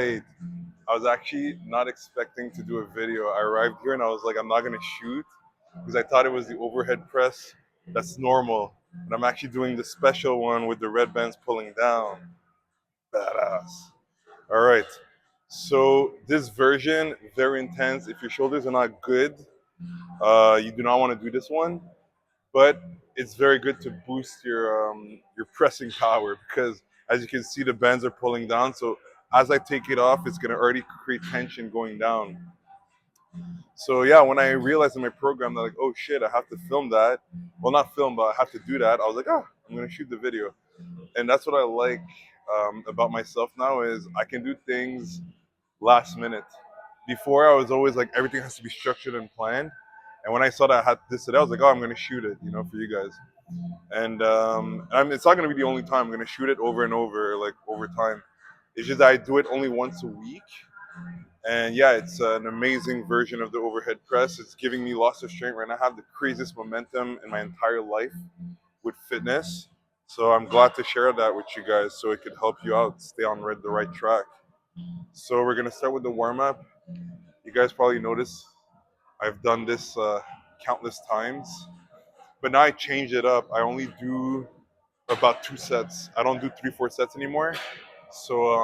right. I was actually not expecting to do a video. I arrived here and I was like, I'm not gonna shoot because I thought it was the overhead press. That's normal. But I'm actually doing the special one with the red bands pulling down. Badass. All right. So this version, very intense. If your shoulders are not good, you do not want to do this one. But it's very good to boost your pressing power because as you can see, the bands are pulling down. So as I take it off, it's gonna already create tension going down. So yeah, when I realized in my program that like, oh shit, I have to film that. Well, not film, but I have to do that. I was like, oh, I'm gonna shoot the video, and that's what I like about myself now is I can do things last minute. Before I was always like everything has to be structured and planned, and when I saw that I had this today, I was like, oh, I'm gonna shoot it, for you guys. And it's not gonna be the only time. I'm gonna shoot it over and over, like over time. It's just that I do it only once a week, and yeah, it's an amazing version of the overhead press. It's giving me lots of strength right now. I have the craziest momentum in my entire life with fitness. So I'm glad to share that with you guys so it could help you out, stay on the right track. So we're going to start with the warm up. You guys probably noticed I've done this countless times, but now I change it up. I only do about 2 sets. I don't do 3, 4 sets anymore. So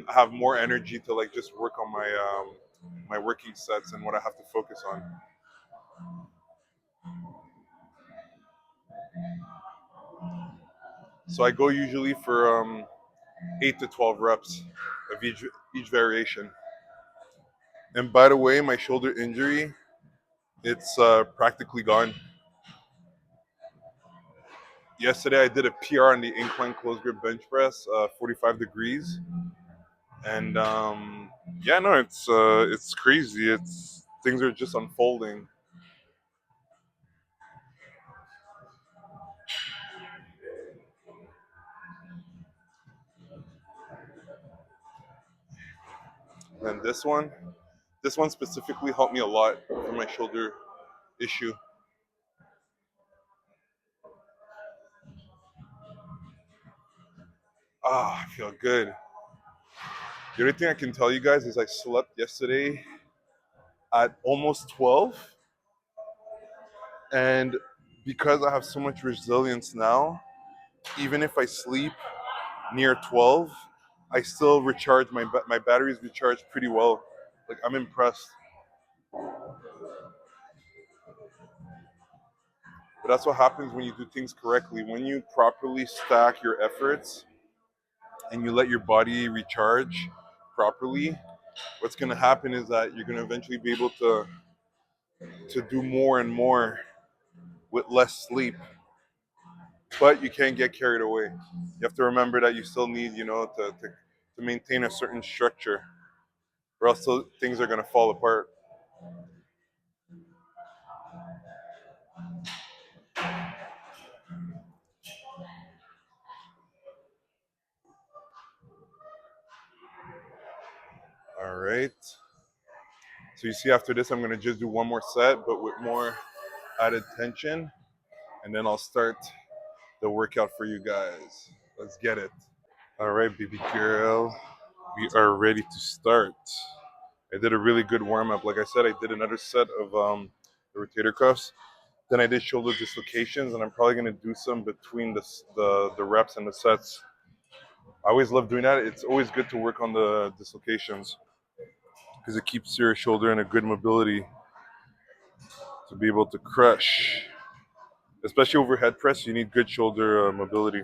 I have more energy to like just work on my working sets and what I have to focus on. So I go usually for 8 to 12 reps of each variation. And by the way, my shoulder injury, it's practically gone. Yesterday I did a PR on the incline close grip bench press, 45 degrees, and yeah, no, it's crazy. It's things are just unfolding. And this one specifically helped me a lot for my shoulder issue. Ah, I feel good. The only thing I can tell you guys is I slept yesterday at almost 12, and because I have so much resilience now, even if I sleep near 12, I still recharge my batteries recharge pretty well. Like I'm impressed. But that's what happens when you do things correctly. When you properly stack your efforts and you let your body recharge properly, what's going to happen is that you're going to eventually be able to do more and more with less sleep. But you can't get carried away. You have to remember that you still need, to maintain a certain structure, or else things are going to fall apart. All right. So you see, after this, I'm going to just do one more set, but with more added tension, and then I'll start the workout for you guys. Let's get it. All right, baby girl, we are ready to start. I did a really good warm up. Like I said, I did another set of the rotator cuffs. Then I did shoulder dislocations, and I'm probably gonna do some between the reps and the sets. I always love doing that. It's always good to work on the dislocations because it keeps your shoulder in a good mobility to be able to crush. Especially over head press, you need good shoulder mobility.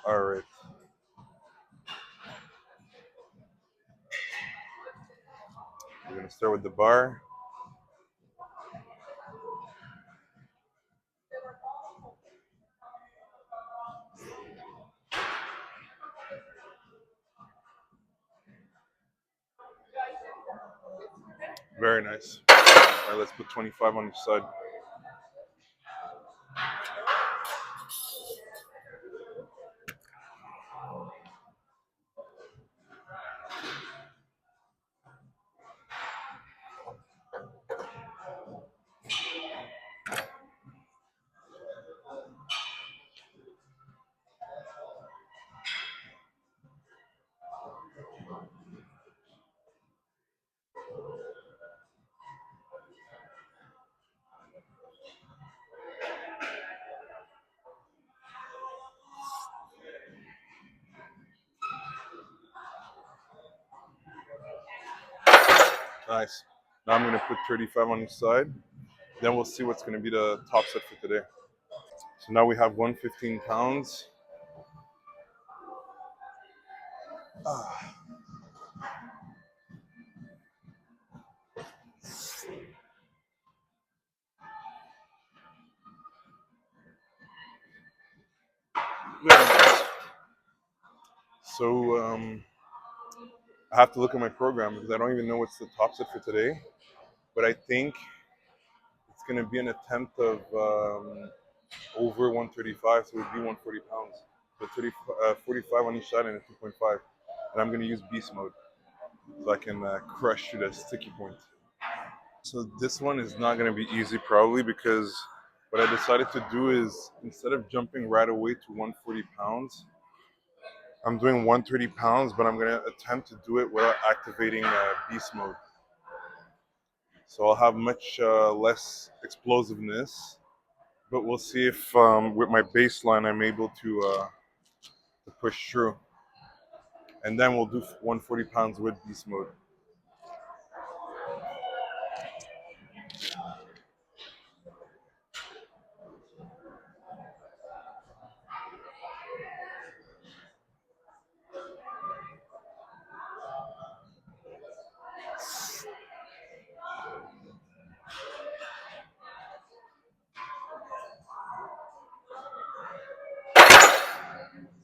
All right. We're gonna start with the bar. Very nice. All right, let's put 25 on each side. Nice. Now I'm gonna put 35 on each side. Then we'll see what's gonna be the top set for today. So now we have 115 pounds. Ah, very nice. So I have to look at my program because I don't even know what's the top set for today. But I think it's gonna be an attempt of over 135, so it would be 140 pounds. So 45 on each side and a 2.5. And I'm gonna use beast mode so I can crush to the sticky point. So this one is not gonna be easy probably because what I decided to do is instead of jumping right away to 140 pounds, I'm doing 130 pounds, but I'm gonna attempt to do it without activating beast mode. So I'll have much less explosiveness, but we'll see if with my baseline I'm able to push through. And then we'll do 140 pounds with beast mode.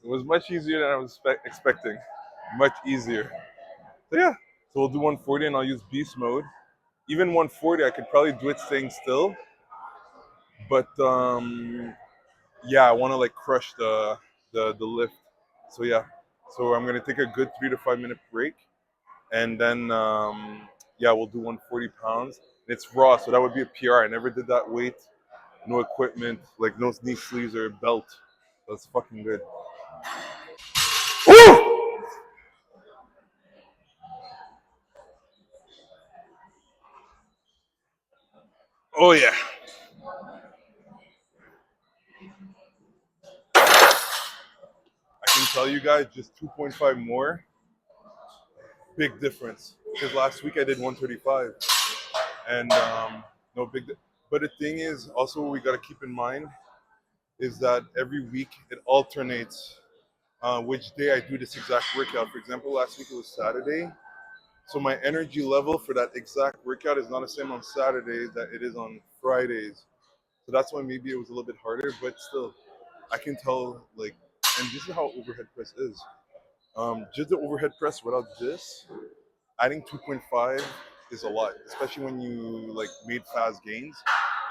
It was much easier than I was expecting. Much easier. So yeah, so we'll do 140 and I'll use beast mode. Even 140, I could probably do it staying still, but yeah, I want to like crush the lift. So yeah, so I'm gonna take a good 3 to 5 minute break, and then yeah, we'll do 140 pounds. It's raw, so that would be a PR. I never did that weight, no equipment, like no knee sleeves or a belt. That's fucking good. Woo! Oh yeah, I can tell you guys just 2.5 more, big difference. Because last week I did 135, and no big. But the thing is, also what we gotta keep in mind is that every week it alternates which day I do this exact workout. For example, last week it was Saturday, so my energy level for that exact workout is not the same on Saturdays that it is on Fridays. So that's why maybe it was a little bit harder, but still, I can tell like, and this is how overhead press is. Just the overhead press without this, adding 2.5 is a lot, especially when you like made fast gains.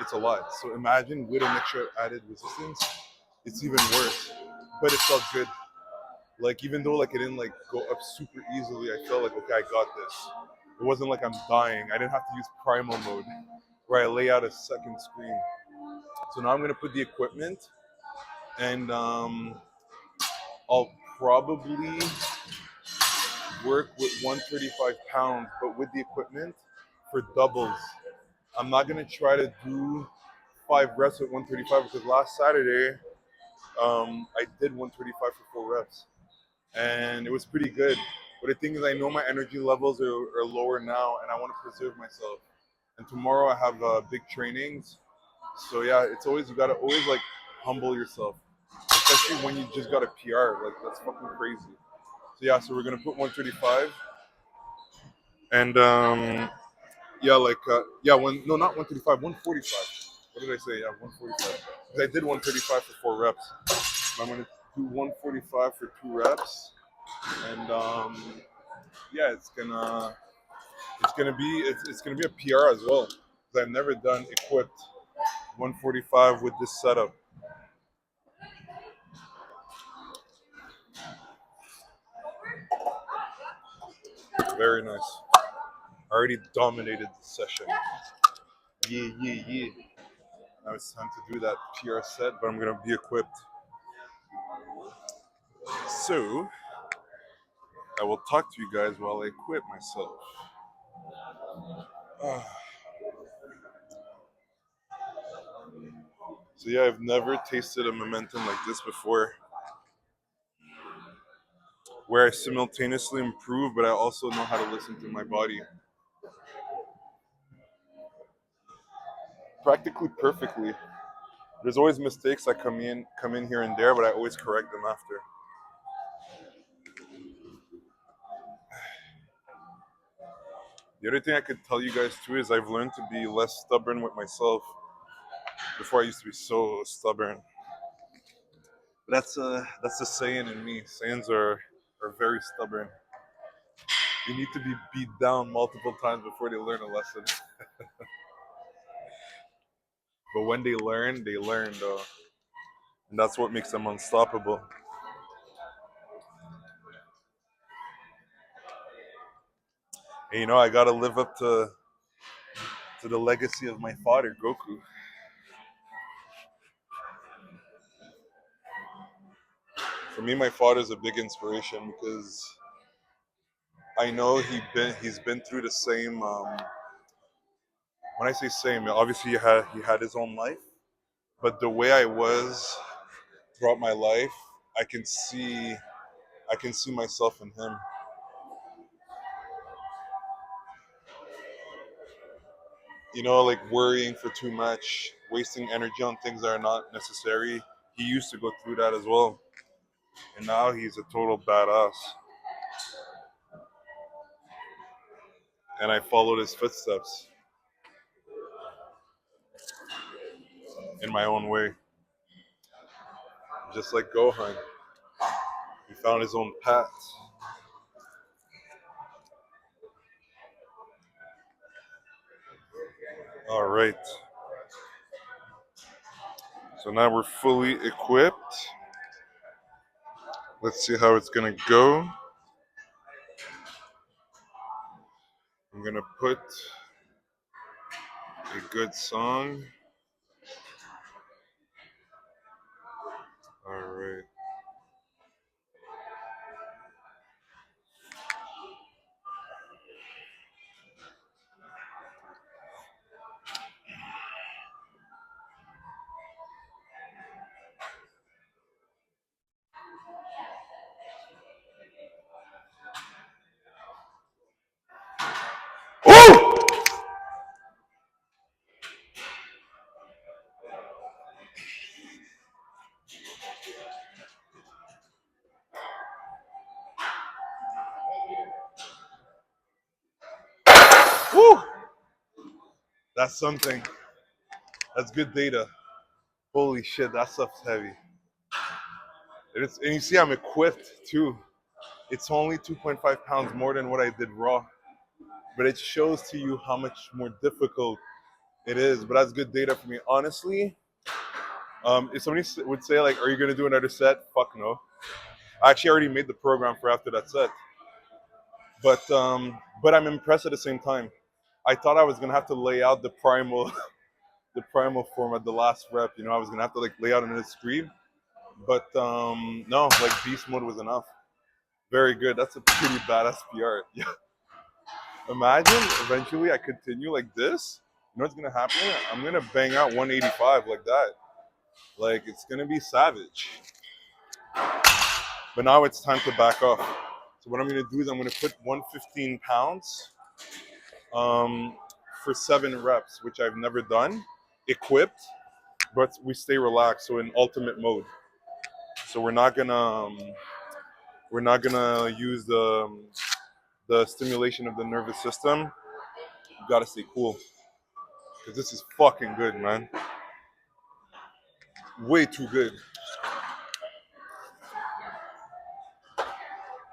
It's a lot. So imagine with an extra added resistance, it's even worse. But it felt good. Like even though like it didn't like go up super easily, I felt like okay, I got this. It wasn't like I'm dying. I didn't have to use primal mode where I lay out a second screen. So now I'm gonna put the equipment and I'll probably work with 135 pounds, but with the equipment for doubles. I'm not gonna try to do 5 reps at 135 because last Saturday I did 135 for 4 reps and it was pretty good. But the thing is, I know my energy levels are lower now, and I want to preserve myself. And tomorrow I have big trainings, so yeah, it's always you gotta always like humble yourself, especially when you just got a PR. Like that's fucking crazy. So yeah, so we're gonna put 135, and yeah, like yeah, one no, not 135, 145. What did I say? Yeah, 145. Because I did 135 for 4 reps. I'm gonna do 145 for 2 reps, and yeah, it's gonna be a PR as well because I've never done equipped 145 with this setup. Very nice. I already dominated the session. Yeah, yeah, yeah. Now it's time to do that PR set, but I'm gonna be equipped. So I will talk to you guys while I equip myself. So yeah, I've never tasted a momentum like this before, where I simultaneously improve, but I also know how to listen to my body. practically perfectly. There's always mistakes that come in here and there, but I always correct them after. The other thing I could tell you guys too is I've learned to be less stubborn with myself. Before I used to be so stubborn. That's a saying in me. Sayings are very stubborn. You need to be beat down multiple times before they learn a lesson. But when they learn though. And that's what makes them unstoppable. And I gotta live up to the legacy of my father, Goku. For me, my father's a big inspiration because I know he's been through the same. When I say same, obviously he had his own life, but the way I was throughout my life, I can see I can see myself in him. Like worrying for too much, wasting energy on things that are not necessary. He used to go through that as well, and now he's a total badass. And I followed his footsteps in my own way, just like Gohan. He found his own path. All right. So now we're fully equipped. Let's see how it's gonna go. I'm gonna put a good song. All right. Oh! Woo! That's something. That's good data. Holy shit, that stuff's heavy. And you see, I'm equipped too. It's only 2.5 pounds more than what I did raw, but it shows to you how much more difficult it is. But that's good data for me. Honestly, if somebody would say like, "Are you gonna do another set?" Fuck no. I actually already made the program for after that set, but I'm impressed at the same time. I thought I was gonna have to lay out the primal, the primal form at the last rep. I was gonna have to like lay out another scream, but no, like beast mode was enough. Very good. That's a pretty badass PR. Yeah. Imagine eventually I continue like this. You know what's gonna happen? I'm gonna bang out 185 like that. Like it's gonna be savage. But now it's time to back off. So what I'm gonna do is I'm gonna put 115 pounds um, for 7 reps, which I've never done, equipped, but we stay relaxed. So in ultimate mode. So we're not gonna use the stimulation of the nervous system. You gotta stay cool because this is fucking good, man. Way too good.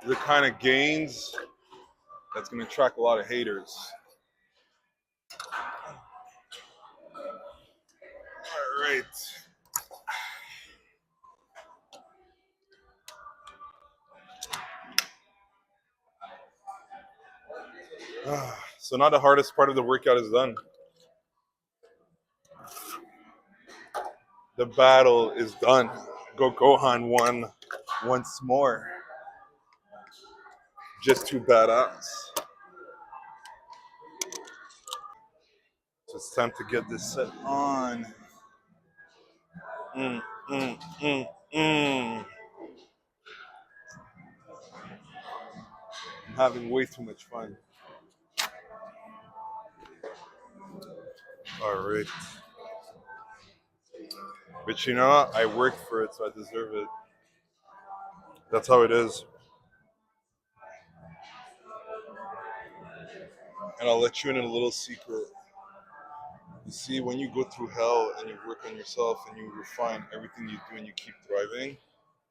The kind of gains that's gonna attract a lot of haters. All right. So now the hardest part of the workout is done. The battle is done. Gohan won once more. Just too badass. So it's time to get this set on. Mm, mm, mm, mm. I'm having way too much fun. All right. But you know, I worked for it, so I deserve it. That's how it is. And I'll let you in a little secret. You see, when you go through hell and you work on yourself and you refine everything you do and you keep thriving,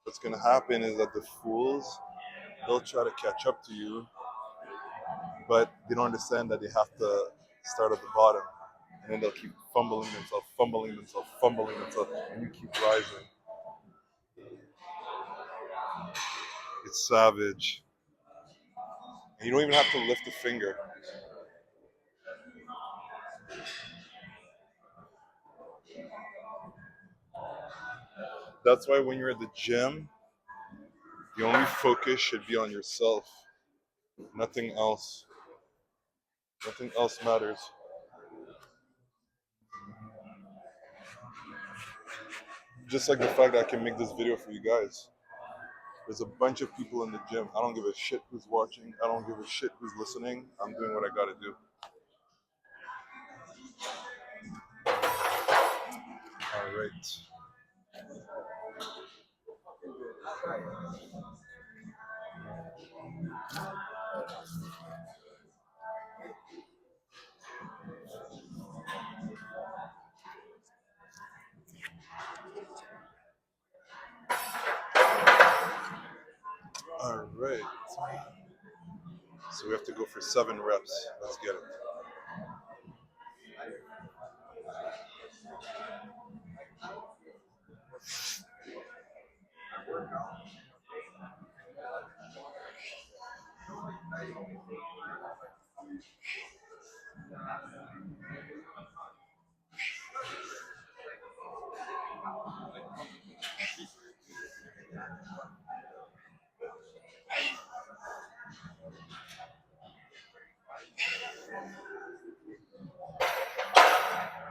what's gonna happen is that the fools, they'll try to catch up to you, but they don't understand that they have to start at the bottom. And then they'll keep fumbling themselves, and you keep rising. It's savage. And you don't even have to lift a finger. That's why when you're at the gym, the only focus should be on yourself. Nothing else. Nothing else matters. Just like the fact that I can make this video for you guys. There's a bunch of people in the gym. I don't give a shit who's watching. I don't give a shit who's listening. I'm doing what I gotta do. All right. All right. So we have to go for 7 reps. Let's get it.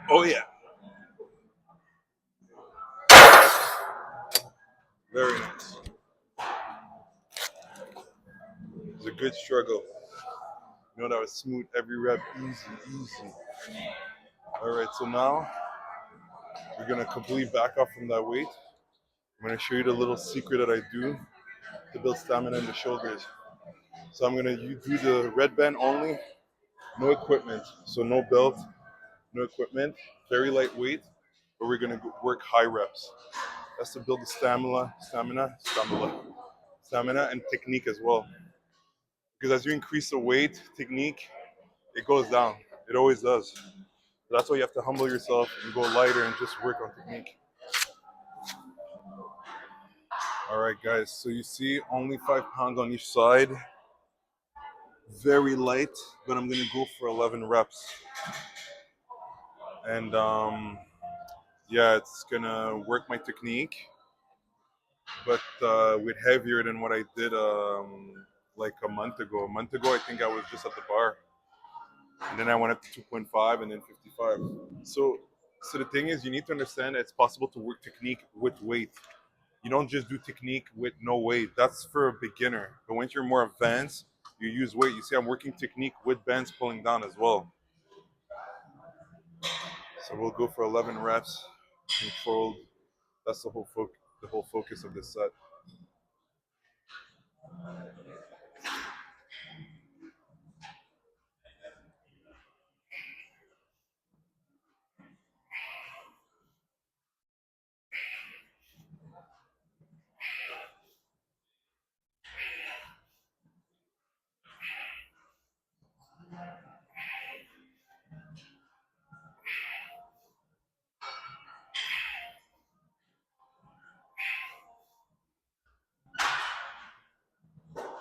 Oh yeah. Very nice. It's a good struggle. You know that was smooth every rep, easy, easy. All right, so now we're gonna completely back off from that weight. I'm gonna show you the little secret that I do to build stamina in the shoulders. So I'm gonna do the red band only, no equipment. So no belt, no equipment, very lightweight, but we're gonna work high reps. That's to build the stamina, and technique as well. Because as you increase the weight, technique, it goes down. It always does. That's why you have to humble yourself and go lighter and just work on technique. All right, guys. So you see, only 5 pounds on each side. Very light, but I'm gonna go for 11 reps. And yeah, it's gonna work my technique, but with heavier than what I did like a month ago. A month ago, I think I was just at the bar, and then I went up to 2.5 and then 55. So the thing is, you need to understand that it's possible to work technique with weight. You don't just do technique with no weight. That's for a beginner. But once you're more advanced, you use weight. You see, I'm working technique with bands pulling down as well. So we'll go for 11 reps and fold. That's the whole focus of this set.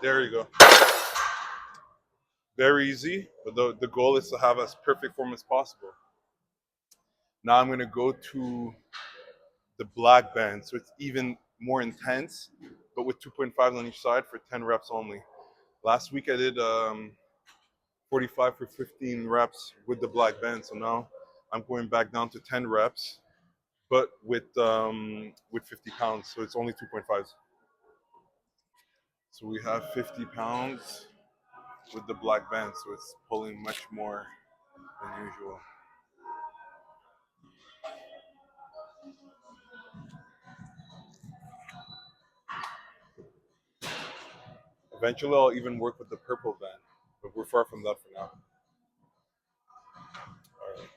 There you go. Very easy, but the goal is to have as perfect form as possible. Now I'm gonna go to the black band, so it's even more intense, but with 2.5 on each side for 10 reps only. Last week I did 45 for 15 reps with the black band, so now I'm going back down to 10 reps, but with 50 pounds, so it's only 2.5s. So we have 50 pounds with the black band, so it's pulling much more than usual. Eventually, I'll even work with the purple band, but we're far from that for now. All right.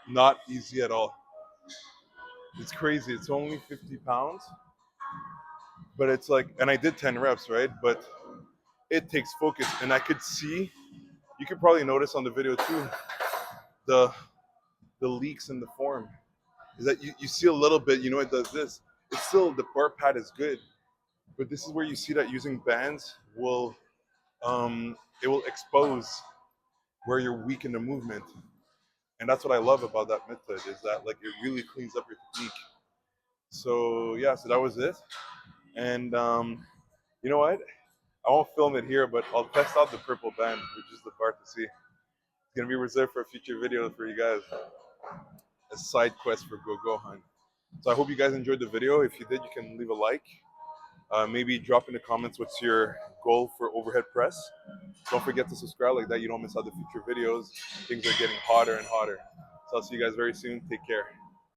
Not easy at all. It's crazy. It's only 50 pounds, but it's like, and I did 10 reps, right? But it takes focus, and I could see. You could probably notice on the video too, the the leaks in the form. Is that you see a little bit? You know, it does this. It's still the bar pad is good, but this is where you see that using bands will it will expose where you're weak in the movement, and that's what I love about that method is that like it really cleans up your technique. So yeah, so that was it, and you know what? I won't film it here, but I'll test out the purple band, which is the bar to see. It's gonna be reserved for a future video for you guys. A side quest for Go Gohan. So I hope you guys enjoyed the video. If you did, you can leave a like. Maybe drop in the comments what's your goal for overhead press. Don't forget to subscribe like that you don't miss out the future videos. Things are getting hotter and hotter. So I'll see you guys very soon. Take care.